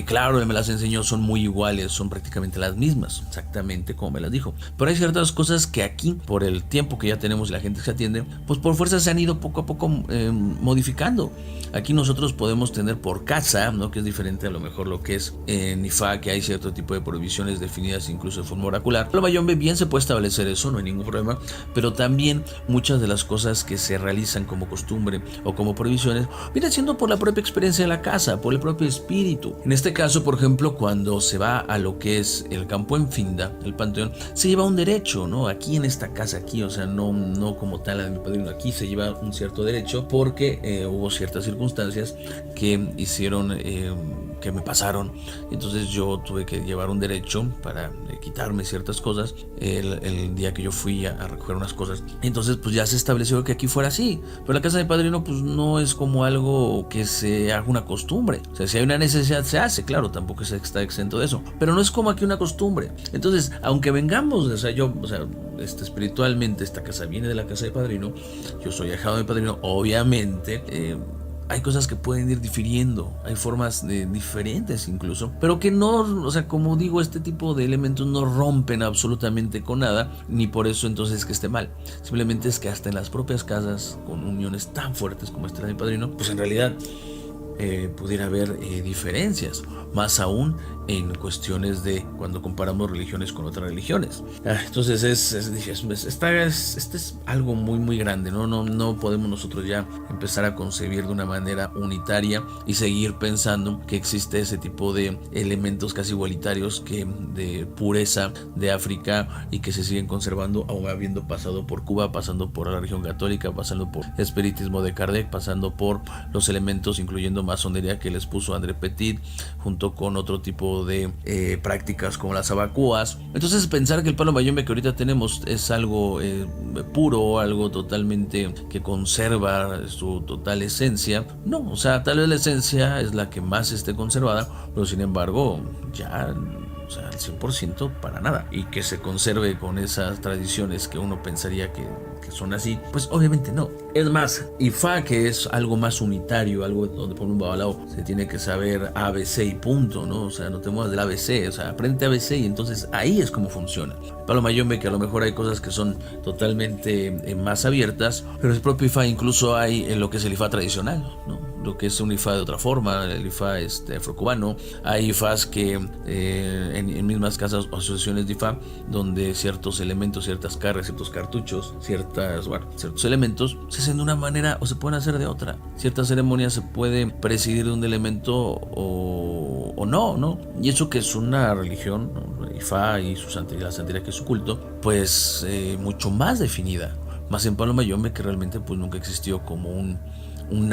claro, él me las enseñó, son muy iguales, son prácticamente las mismas, exactamente como me las dijo. Pero hay ciertas cosas que aquí, por el tiempo que ya tenemos y la gente que se atiende, pues por fuerza se han ido poco a poco modificando. Aquí nosotros podemos tener por casa, ¿no? Que es diferente a lo mejor lo que es en Ifá, que hay cierto tipo de prohibiciones definidas incluso de forma oracular. Lo Mayombe bien se puede establecer eso, no hay ningún problema, pero también muchas de las cosas que se realizan como costumbre o como prohibiciones vienen siendo por la propia experiencia de la casa, por el propio espíritu. En este caso, por ejemplo, cuando se va a lo que es el campo en Finda, el panteón, se lleva un derecho, ¿no? Aquí en esta casa, aquí, o sea, no como tal la de mi padrino, aquí se lleva un cierto derecho porque hubo ciertas circunstancias que hicieron que me pasaron, entonces yo tuve que llevar un derecho para quitarme ciertas cosas el día que yo fui a recoger unas cosas. Entonces pues ya se estableció que aquí fuera así, pero la casa de mi padrino pues no es como algo que se haga una costumbre. O sea, si hay una necesidad se hace, claro, tampoco se está exento de eso, pero no es como aquí una costumbre. Entonces, aunque vengamos, o sea, espiritualmente esta casa viene de la casa de padrino, yo soy ahijado de mi padrino, obviamente hay cosas que pueden ir difiriendo, hay formas diferentes incluso, pero que no, o sea, como digo, este tipo de elementos no rompen absolutamente con nada, ni por eso entonces que esté mal. Simplemente es que hasta en las propias casas con uniones tan fuertes como esta de mi padrino, pues en realidad pudiera haber diferencias, más aún en cuestiones de cuando comparamos religiones con otras religiones. Entonces este es algo muy muy grande, no podemos nosotros ya empezar a concebir de una manera unitaria y seguir pensando que existe ese tipo de elementos casi igualitarios que de pureza de África y que se siguen conservando, aún habiendo pasado por Cuba, pasando por la religión católica, pasando por el espiritismo de Kardec, pasando por los elementos incluyendo masonería que les puso André Petit, junto con otro tipo de prácticas como las abacúas. Entonces pensar que el Palo Mayombe que ahorita tenemos es algo puro, algo totalmente que conserva su total esencia, no, o sea, tal vez la esencia es la que más esté conservada, pero sin embargo ya, o sea, al 100% para nada, y que se conserve con esas tradiciones que uno pensaría que son así, pues obviamente no. Es más, Ifá, que es algo más unitario, algo donde por un babalao se tiene que saber ABC y punto, ¿no? O sea, no te muevas del ABC, o sea, aprende ABC y entonces ahí es como funciona. Palo Mayombe, que a lo mejor hay cosas que son totalmente más abiertas, pero el propio Ifá incluso hay en lo que es el Ifá tradicional, ¿no? Lo que es un Ifá de otra forma, el Ifá afrocubano. Hay Ifás que en mismas casas o asociaciones de Ifá, donde ciertos elementos, ciertas cargas, ciertos cartuchos, ciertos elementos se hacen de una manera o se pueden hacer de otra. Ciertas ceremonias se pueden presidir de un elemento o no. Y eso que es una religión, ¿no? Ifá y la santería que es su culto, pues mucho más definida. Más en Palo Mayombe, que realmente pues nunca existió como un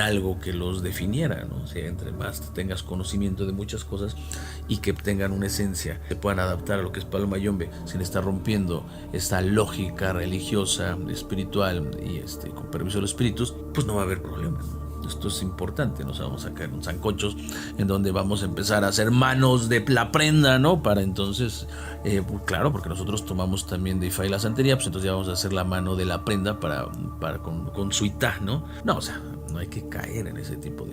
algo que los definiera, ¿no? O sea, entre más tengas conocimiento de muchas cosas y que tengan una esencia, se puedan adaptar a lo que es Palo Mayombe sin estar rompiendo esta lógica religiosa, espiritual y con permiso de los espíritus, pues no va a haber problema, ¿no? Esto es importante, nos vamos a caer en sancochos en donde vamos a empezar a hacer manos de la prenda, ¿no? Para entonces, pues claro, porque nosotros tomamos también de Ifá y la santería, pues entonces ya vamos a hacer la mano de la prenda para con suitá, ¿no? No, o sea, no hay que caer en ese tipo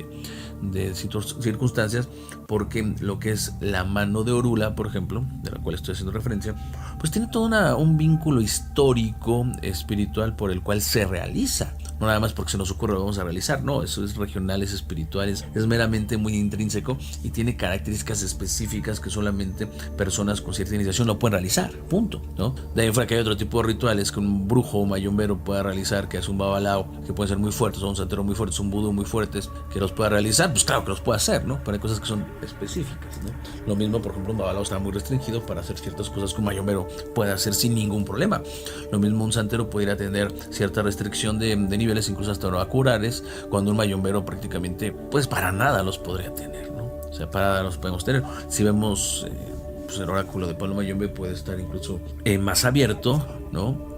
de circunstancias, porque lo que es la mano de Orula, por ejemplo, de la cual estoy haciendo referencia, pues tiene todo un vínculo histórico, espiritual, por el cual se realiza. No nada más porque se nos ocurre lo vamos a realizar, no, eso es regional, es espiritual, es meramente muy intrínseco y tiene características específicas que solamente personas con cierta iniciación lo pueden realizar, punto, ¿no? De ahí fuera que hay otro tipo de rituales que un brujo o mayombero pueda realizar, que es un babalao, que pueden ser muy fuertes, o un santero muy fuerte, un vudú muy fuertes, que los pueda realizar, pues claro que los puede hacer, ¿no? Pero hay cosas que son específicas, ¿no? Lo mismo, por ejemplo, un babalao está muy restringido para hacer ciertas cosas que un mayombero puede hacer sin ningún problema. Lo mismo un santero pudiera tener cierta restricción de nivel, incluso hasta oraculares, cuando un mayombero prácticamente pues para nada los podría tener, ¿no? O sea, para nada los podemos tener. Si vemos pues el oráculo de Palo Mayombe puede estar incluso más abierto, ¿no?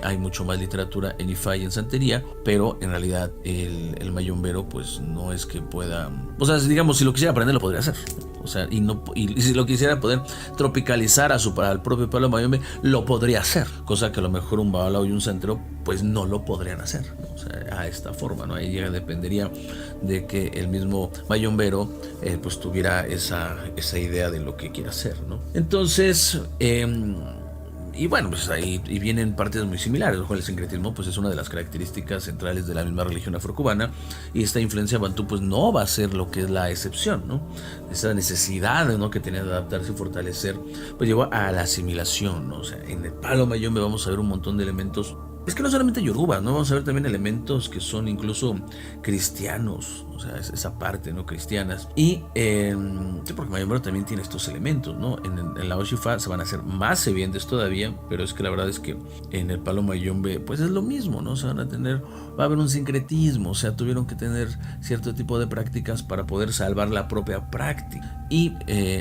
Hay mucho más literatura en Ifá y en santería, pero en realidad el mayombero pues no es que pueda, o sea, digamos, si lo quisiera aprender lo podría hacer, o sea, y si lo quisiera poder tropicalizar para el propio Palo Mayombe lo podría hacer, cosa que a lo mejor un babalao y un santero pues no lo podrían hacer, ¿no? O sea, a esta forma, ¿no? Ahí ya dependería de que el mismo mayombero pues tuviera esa idea de lo que quiera hacer, ¿no? Entonces y bueno, pues ahí vienen partes muy similares. Ojo, el sincretismo pues es una de las características centrales de la misma religión afrocubana, y esta influencia bantú pues no va a ser lo que es la excepción, ¿no? Esa necesidad, ¿no?, que tenía de adaptarse y fortalecer pues llevó a la asimilación, ¿no? O sea, en el Palo Mayombe vamos a ver un montón de elementos. Es que no solamente yoruba, ¿no? Vamos a ver también elementos que son incluso cristianos, o sea, esa parte, ¿no?, cristianas. Y sí, porque Mayombero también tiene estos elementos, ¿no? En la Oshifa se van a hacer más evidentes todavía, pero es que la verdad es que en el Palo Mayombe pues es lo mismo, ¿no? Va a haber un sincretismo, o sea, tuvieron que tener cierto tipo de prácticas para poder salvar la propia práctica. Y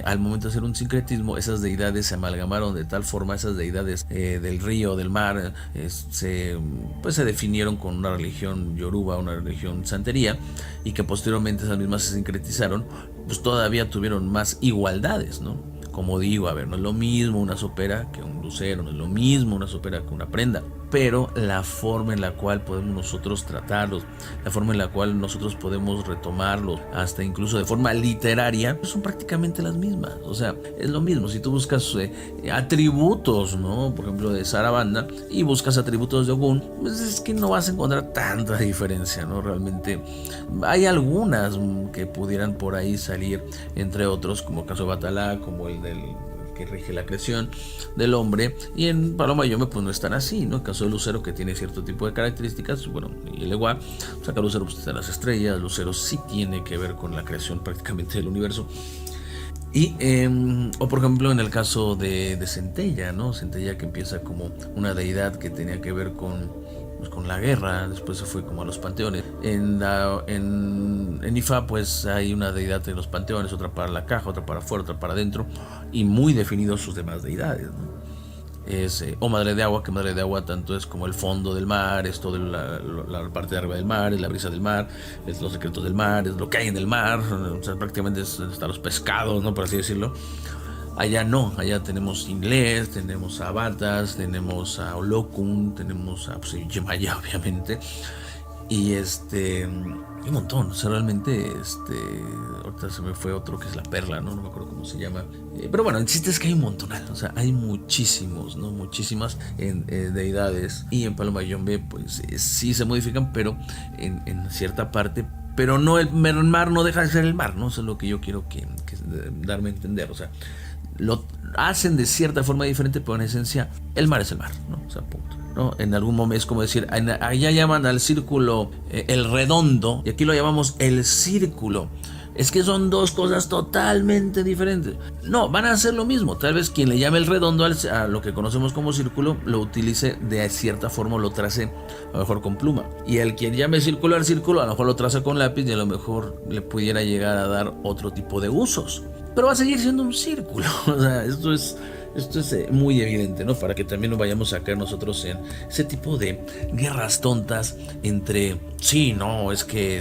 al momento de hacer un sincretismo, esas deidades se amalgamaron de tal forma, esas deidades del río, del mar, se definieron con una religión yoruba, una religión santería, y que posteriormente esas mismas se sincretizaron, pues todavía tuvieron más igualdades, ¿no? Como digo, a ver, no es lo mismo una sopera que un lucero, no es lo mismo una sopera que una prenda, pero la forma en la cual podemos nosotros tratarlos, la forma en la cual nosotros podemos retomarlos, hasta incluso de forma literaria, pues son prácticamente las mismas. O sea, es lo mismo. Si tú buscas atributos, ¿no?, por ejemplo, de Sarabanda, y buscas atributos de Ogún, pues es que no vas a encontrar tanta diferencia, ¿no? Realmente hay algunas que pudieran por ahí salir, entre otros, como el caso de Batalá, como el del que rige la creación del hombre, y en Palo Mayombe pues no están así, ¿no? El caso del lucero, que tiene cierto tipo de características, bueno, y el Eguá, o sea, que el lucero pues está en las estrellas, el lucero sí tiene que ver con la creación prácticamente del universo. Y, o por ejemplo en el caso de Centella, ¿no? Centella, que empieza como una deidad que tenía que ver con la guerra, después se fue como a los panteones. En Ifá pues hay una deidad en los panteones, otra para la caja, otra para afuera, otra para adentro, y muy definidos sus demás deidades, ¿no? Es Madre de Agua, que Madre de Agua tanto es como el fondo del mar, es toda la parte de arriba del mar, es la brisa del mar, es los secretos del mar, es lo que hay en el mar, o sea, prácticamente hasta los pescados, ¿no?, por así decirlo. Allá no, allá tenemos inglés, tenemos a Batas, tenemos a Olokun, tenemos a Yemaya, obviamente, y un montón. O sea, realmente ahorita se me fue otro que es la Perla, no me acuerdo cómo se llama, pero bueno, el chiste es que hay un montonal, o sea, hay muchísimos, ¿no? Muchísimas deidades, y en Palo Mayombe pues sí se modifican, pero en cierta parte. Pero no, el mar no deja de ser el mar, ¿no? Eso es lo que yo quiero que darme a entender. O sea, lo hacen de cierta forma diferente, pero en esencia el mar es el mar, ¿no? O sea, punto, ¿no? En algún momento es como decir, allá llaman al círculo el redondo, y aquí lo llamamos el círculo. Es que son dos cosas totalmente diferentes. No, van a hacer lo mismo. Tal vez quien le llame el redondo a lo que conocemos como círculo lo utilice de cierta forma, lo trace a lo mejor con pluma. Y el quien llame círculo al círculo a lo mejor lo traza con lápiz, y a lo mejor le pudiera llegar a dar otro tipo de usos. Pero va a seguir siendo un círculo. O sea, esto es muy evidente, ¿no? Para que también nos vayamos a caer nosotros en ese tipo de guerras tontas entre, sí, no, es que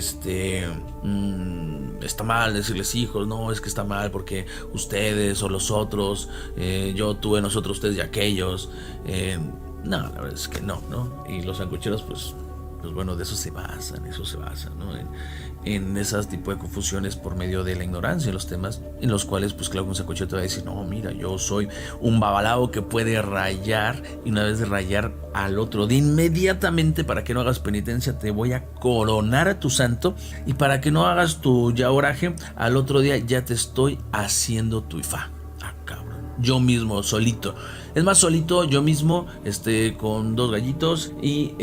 está mal decirles hijos, no, es que está mal porque ustedes o los otros, yo tuve nosotros, ustedes y aquellos. No, la verdad es que no. Y los sancocheros pues pues bueno, de eso se basan, ¿no? En esas tipo de confusiones por medio de la ignorancia en los temas en los cuales, pues claro, un sacoche te va a decir, no, mira, yo soy un babalao que puede rayar, y una vez de rayar al otro, de inmediatamente, para que no hagas penitencia, te voy a coronar a tu santo, y para que no hagas tu yaoraje, al otro día ya te estoy haciendo tu ifá. Ah, cabrón. Yo mismo, solito. Es más, solito, yo mismo, con 2 gallitos y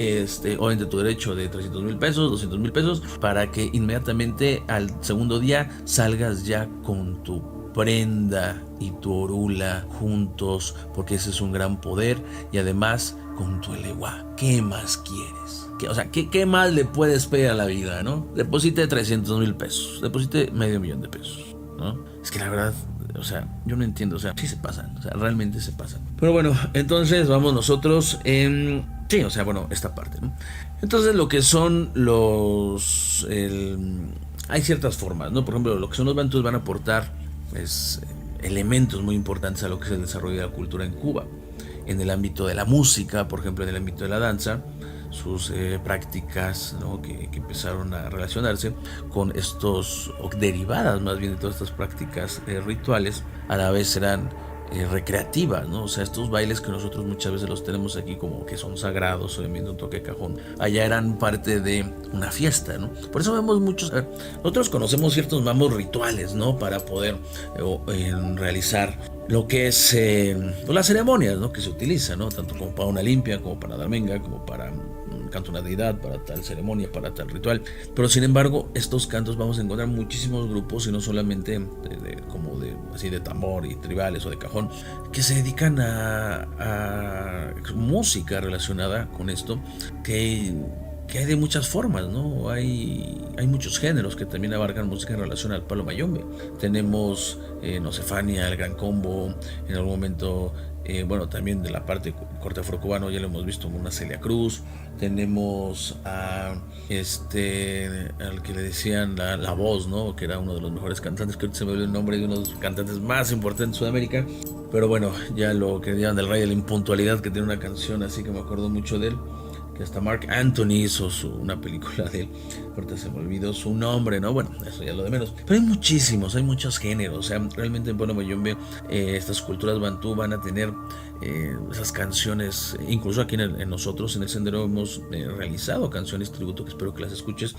obviamente tu derecho de 300,000 pesos, 200,000 pesos, para que inmediatamente al segundo día salgas ya con tu prenda y tu orula juntos, porque ese es un gran poder, y además con tu eleguá. ¿Qué más quieres? ¿Qué más le puedes pedir a la vida, no? Deposite 300,000 pesos, deposite $500,000 de pesos, ¿no? Es que la verdad, o sea, yo no entiendo, o sea, sí se pasan, o sea, realmente se pasan. Pero bueno, entonces vamos nosotros en... Sí, o sea, bueno, esta parte, ¿no? Entonces lo que son hay ciertas formas, ¿no? Por ejemplo, lo que son los bantús van a aportar, pues, elementos muy importantes a lo que es el desarrollo de la cultura en Cuba. En el ámbito de la música, por ejemplo, en el ámbito de la danza, sus prácticas, ¿no? que empezaron a relacionarse con estos, o derivadas más bien de todas estas prácticas rituales, a la vez eran recreativas, ¿no? O sea, estos bailes que nosotros muchas veces los tenemos aquí como que son sagrados, obviamente un toque de cajón, allá eran parte de una fiesta, ¿no? Por eso vemos muchos, nosotros conocemos ciertos mamos rituales, ¿no? Para poder realizar lo que es las ceremonias, ¿no? Que se utilizan, ¿no? Tanto como para una limpia, como para dar menga, como para canto una deidad, para tal ceremonia, para tal ritual. Pero sin embargo, estos cantos vamos a encontrar muchísimos grupos, y no solamente así de tambor y tribales o de cajón, que se dedican a música relacionada con esto, que hay de muchas formas, ¿no? Hay muchos géneros que también abarcan música en relación al palo mayombe. Tenemos Nocefania, el Gran Combo, en algún momento, bueno, también de la parte corte afrocubano ya lo hemos visto, como una Celia Cruz. Tenemos al que le decían la voz, ¿no? Que era uno de los mejores cantantes, que ahorita se me olvidó el nombre de uno de los cantantes más importantes de Sudamérica. Pero bueno, ya lo que llaman del rey de la impuntualidad, que tiene una canción así que me acuerdo mucho de él, que hasta Mark Anthony hizo una película de él. Ahorita se me olvidó su nombre, ¿no? Bueno, eso ya lo de menos. Pero hay muchos géneros. O sea, realmente en Palo Mayombe, estas culturas bantú van a tener esas canciones. Incluso aquí en nosotros en el sendero hemos realizado canciones tributo, que espero que las escuches,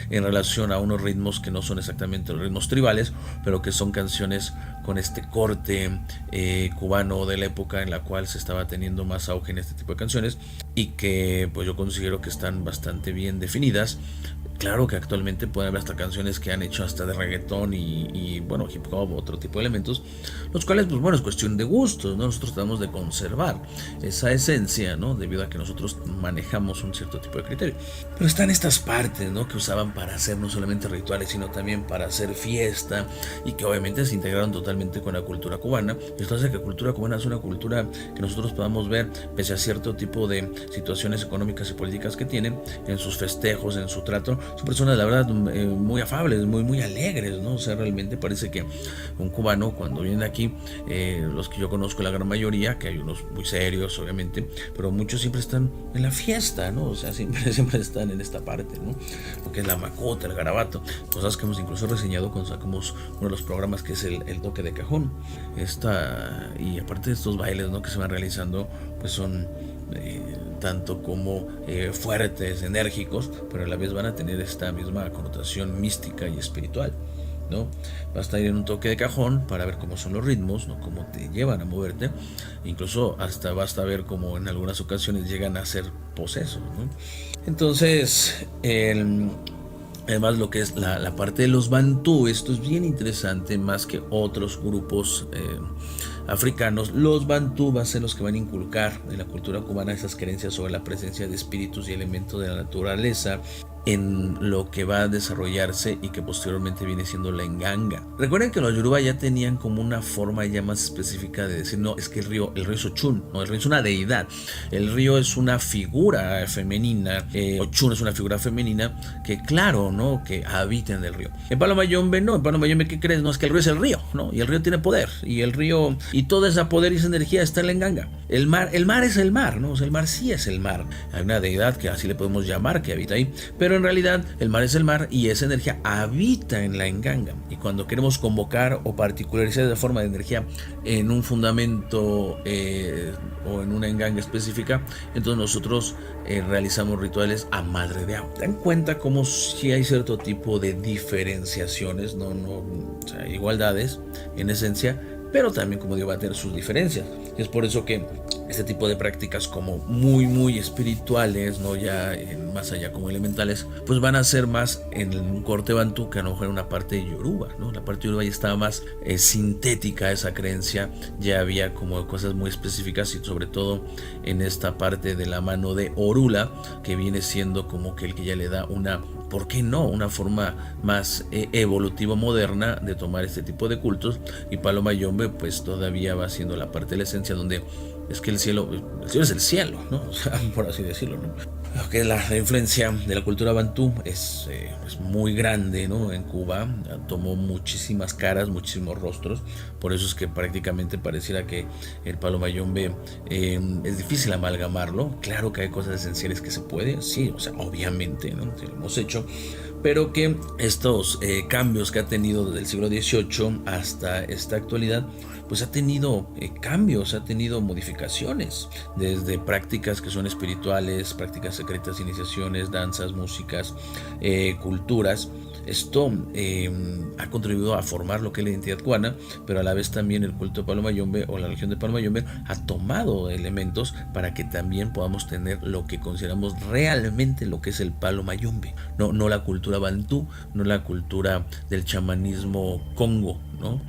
en relación a unos ritmos que no son exactamente los ritmos tribales, pero que son canciones con este corte cubano de la época en la cual se estaba teniendo más auge en este tipo de canciones, y que pues yo considero que están bastante bien definidas. Claro que actualmente pueden haber hasta canciones que han hecho hasta de reggaetón y bueno, hip hop, otro tipo de elementos, los cuales, pues bueno, es cuestión de gustos, ¿no? Nosotros tratamos de conservar esa esencia, ¿no? Debido a que nosotros manejamos un cierto tipo de criterio. Pero están estas partes, ¿no? Que usaban para hacer no solamente rituales, sino también para hacer fiesta, y que obviamente se integraron totalmente con la cultura cubana. Y esto hace que la cultura cubana es una cultura que nosotros podamos ver, pese a cierto tipo de situaciones económicas y políticas que tienen, en sus festejos, en su trato. Son personas, la verdad, muy afables, muy alegres, ¿no? O sea, realmente parece que un cubano, cuando viene aquí, los que yo conozco, la gran mayoría, que hay unos muy serios, obviamente, pero muchos siempre están en la fiesta, ¿no? O sea, siempre están en esta parte, ¿no? Lo que es la macota, el garabato, cosas que hemos incluso reseñado cuando sacamos uno de los programas, que es el toque de cajón. Y aparte de estos bailes, ¿no? Que se van realizando, pues son tanto como fuertes, enérgicos, pero a la vez van a tener esta misma connotación mística y espiritual, ¿no? Basta ir en un toque de cajón para ver cómo son los ritmos, ¿no? Cómo te llevan a moverte. Incluso hasta basta ver cómo en algunas ocasiones llegan a ser posesos, ¿no? Entonces, además, lo que es la parte de los bantú, esto es bien interesante, más que otros grupos africanos. Los bantú van a ser los que van a inculcar en la cultura cubana esas creencias sobre la presencia de espíritus y elementos de la naturaleza en lo que va a desarrollarse, y que posteriormente viene siendo la enganga. Recuerden que los yoruba ya tenían como una forma ya más específica de decir, no, es que el río es Ochun, no, el río es una deidad, el río es una figura femenina, Ochun es una figura femenina que, claro, ¿no? Que habita en el río. En Palo Mayombe no, en Palo Mayombe, ¿qué crees? No, es que el río es el río, ¿no? Y el río tiene poder, y el río y toda esa poder y esa energía está en la enganga. El mar es el mar, ¿no? O sea, el mar sí es el mar. Hay una deidad que así le podemos llamar que habita ahí, pero en realidad el mar es el mar y esa energía habita en la enganga. Y cuando queremos convocar o particularizar esa forma de energía en un fundamento o en una enganga específica, entonces nosotros realizamos rituales a madre de agua. Dan cuenta como si hay cierto tipo de diferenciaciones, o sea, igualdades en esencia, pero también, como digo, va a tener sus diferencias. Y es por eso que este tipo de prácticas como muy espirituales, no ya más allá como elementales, pues van a ser más en un corte bantú que a lo mejor en una parte yoruba, ¿no? La parte yoruba ya estaba más sintética esa creencia, ya había como cosas muy específicas y sobre todo en esta parte de la mano de Orula, que viene siendo como que el que ya le da una, ¿por qué no?, una forma más evolutiva, moderna de tomar este tipo de cultos. Y Palo Mayombe pues todavía va siendo la parte de la esencia donde es que el cielo es el cielo, ¿no? O sea, por así decirlo, ¿no? Que la influencia de la cultura bantú es muy grande, ¿no? En Cuba tomó muchísimas caras, muchísimos rostros, por eso es que prácticamente pareciera que el Palo Mayombe es difícil amalgamarlo. Claro que hay cosas esenciales que se puede, sí, o sea, obviamente, ¿no? Sí, lo hemos hecho, pero que estos cambios que ha tenido desde el siglo XVIII hasta esta actualidad, pues ha tenido cambios, ha tenido modificaciones, desde prácticas que son espirituales, prácticas secretas, iniciaciones, danzas, músicas, culturas. Esto ha contribuido a formar lo que es la identidad cubana, pero a la vez también el culto de Palo Mayombe o la religión de Palo Mayombe ha tomado elementos para que también podamos tener lo que consideramos realmente lo que es el Palo Mayombe, no la cultura bantú, no la cultura del chamanismo congo, ¿no?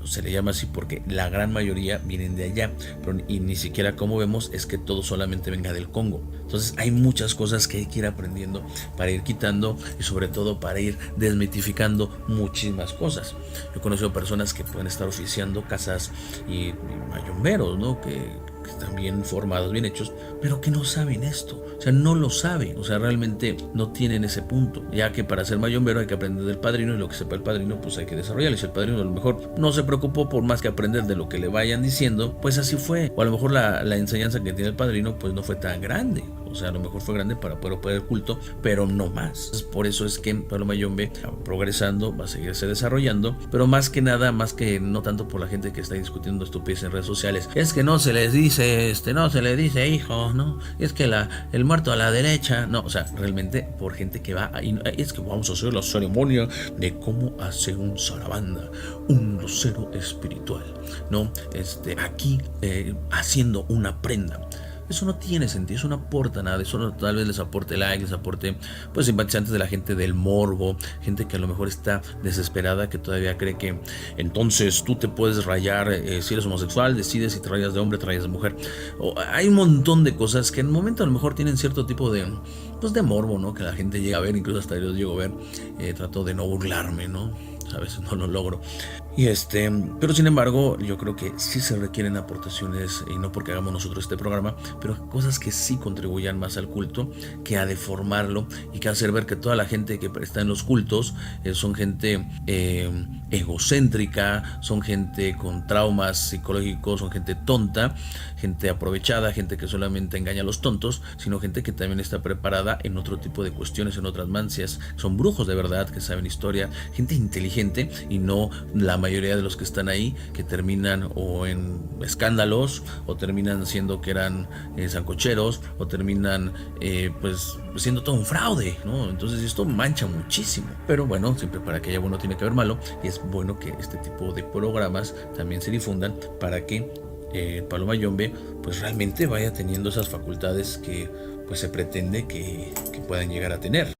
Se le llama así porque la gran mayoría vienen de allá, pero y ni siquiera, como vemos, es que todo solamente venga del Congo. Entonces hay muchas cosas que hay que ir aprendiendo para ir quitando y sobre todo para ir desmitificando muchísimas cosas. Yo he conocido personas que pueden estar oficiando casas y mayomberos, ¿no? Que están bien formados, bien hechos, pero que no saben esto, o sea, no lo saben, o sea, realmente no tienen ese punto, ya que para ser mayombero hay que aprender del padrino y lo que sepa el padrino pues hay que desarrollarlo. Y si el padrino a lo mejor no se preocupó por más que aprender de lo que le vayan diciendo, pues así fue, o a lo mejor la enseñanza que tiene el padrino pues no fue tan grande, o sea, a lo mejor fue grande para poder el culto, pero no más. Por eso es que Palo Mayombe progresando, va a seguirse desarrollando, pero más que nada, más que no tanto por la gente que está discutiendo estupidez en redes sociales, es que no se les dice no se le dice hijo, ¿no? Es que el muerto a la derecha, no, o sea, realmente por gente que va ahí, es que vamos a hacer la ceremonia de cómo hacer un zarabanda, un lucero espiritual, ¿no? Aquí haciendo una prenda. Eso no tiene sentido, eso no aporta nada, eso tal vez les aporte like, les aporte pues simpatizantes de la gente del morbo, gente que a lo mejor está desesperada, que todavía cree que entonces tú te puedes rayar, si eres homosexual, decides si te rayas de hombre, te rayas de mujer. Hay un montón de cosas que en el momento a lo mejor tienen cierto tipo de morbo, ¿no? Que la gente llega a ver, incluso hasta yo llego a ver, trato de no burlarme, ¿no? A veces no lo logro. Pero sin embargo, yo creo que sí se requieren aportaciones, y no porque hagamos nosotros este programa, pero cosas que sí contribuyan más al culto, que a deformarlo y que a hacer ver que toda la gente que está en los cultos son gente egocéntrica, son gente con traumas psicológicos, son gente tonta, gente aprovechada, gente que solamente engaña a los tontos, sino gente que también está preparada en otro tipo de cuestiones, en otras mancias. Son brujos de verdad que saben historia, gente inteligente, y no la mayoría de los que están ahí que terminan o en escándalos o terminan siendo que eran sancocheros o terminan pues siendo todo un fraude, ¿no? Entonces esto mancha muchísimo, pero bueno, siempre para que haya bueno tiene que haber malo, y es bueno que este tipo de programas también se difundan para que Palo Mayombe pues realmente vaya teniendo esas facultades que pues se pretende que puedan llegar a tener.